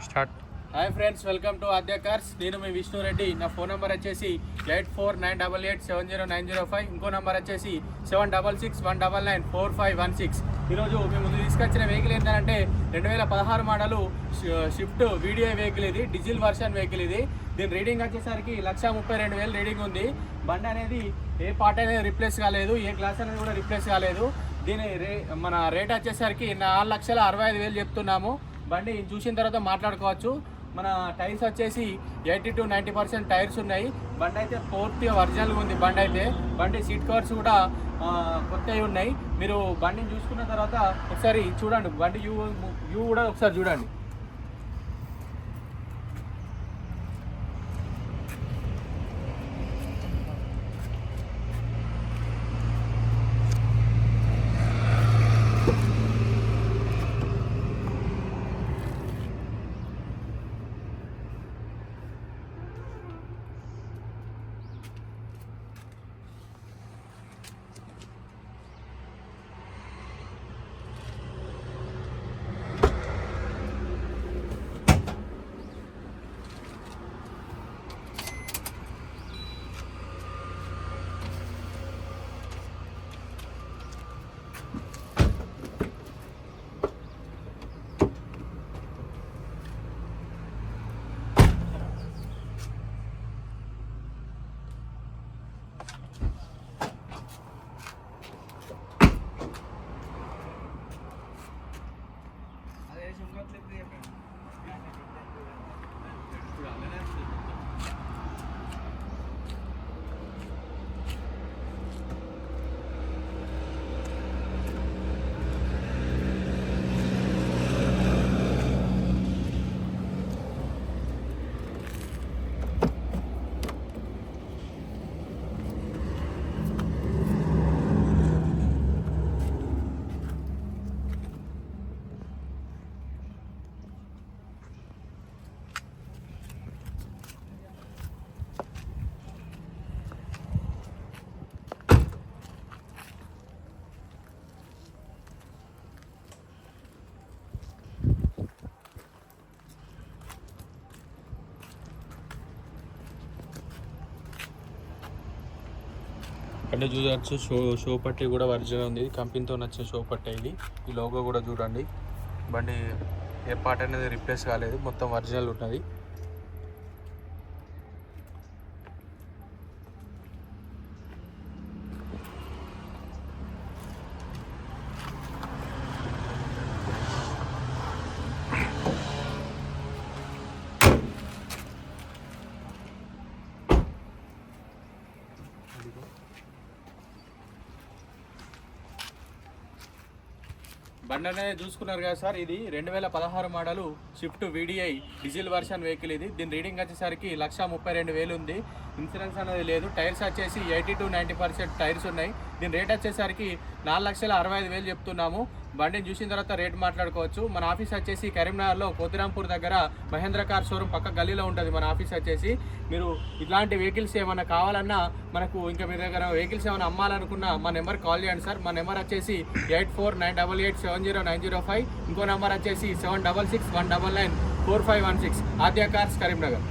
Start. Hi friends, welcome to Aadya cars. నేను మీ విష్ణు రెడ్డి. నా phone number వచ్చేసి 8498870905. ఇంకో నెంబర్ వచ్చేసి 7661994516. ఈరోజు మేము ముందు తీసుకొచ్చిన వెహికల్ ఏంటంటే 2016 మోడలు షిఫ్ట్ వీడియో వెహికల్. ఇది డీజిల్ వర్షన్ వెహికల్. ఇది దీని రీడింగ్ వచ్చేసరికి 1,32,000 రీడింగ్ ఉంది. బండి అనేది ఏ పార్ట్ అనేది రిప్లేస్ కాలేదు, ఏ గ్లాస్ అనేది కూడా రిప్లేస్ కాలేదు. దీని మన రేట్ వచ్చేసరికి 4,65,000 చెప్తున్నాము. బండి చూసిన తర్వాత మాట్లాడుకోవచ్చు. మన టైర్స్ వచ్చేసి 80 to 90% టైర్స్ ఉన్నాయి. బండి అయితే పూర్తిగా ఒరిజినల్గా ఉంది. బండి సీట్ కవర్స్ కూడా కొత్తవి ఉన్నాయి. మీరు బండిని చూసుకున్న తర్వాత ఒకసారి చూడండి, బండి వ్యూ కూడా ఒకసారి చూడండి. అంటే చూడవచ్చు, షో పట్టి కూడా ఒరిజినల్ ఉంది. కంపెనీతో నచ్చిన షో పట్టే ఇది. ఈ లోగో కూడా చూడండి. బండి ఏ పార్ట్ అనేది రిప్లేస్ కాలేదు, మొత్తం ఒరిజినల్ ఉన్నది. బండి అనేది చూసుకున్నారు కదా సార్. ఇది 2016 model shift VDI diesel version vehicle. ఇది దీని రీడింగ్ వచ్చేసరికి 1,32,000 ఉంది. ఇన్సూరెన్స్ అనేది లేదు. టైర్స్ వచ్చేసి 80 to 90% టైర్స్ ఉన్నాయి. దీని రేట్ వచ్చేసరికి 4,65,000 చెప్తున్నాము. బండిని చూసిన తర్వాత రేట్ మాట్లాడుకోవచ్చు. మన ఆఫీస్ వచ్చేసి కరీంనగర్లో కోతిరాంపూర్ దగ్గర మహేంద్ర కార్ షోరూమ్ పక్క గల్లీలో ఉంటుంది మన ఆఫీస్ వచ్చేసి. మీరు ఇట్లాంటి వెహికల్స్ ఏమైనా కావాలన్నా, మనకు ఇంకా మీ దగ్గర వెహికల్స్ ఏమైనా అమ్మాలనుకున్నా మా నెంబర్ కాల్ చేయండి సార్. మా నెంబర్ వచ్చేసి 8498870905. ఇంకో నెంబర్ వచ్చేసి 7661994516. ఆద్య కార్స్, కరీంనగర్.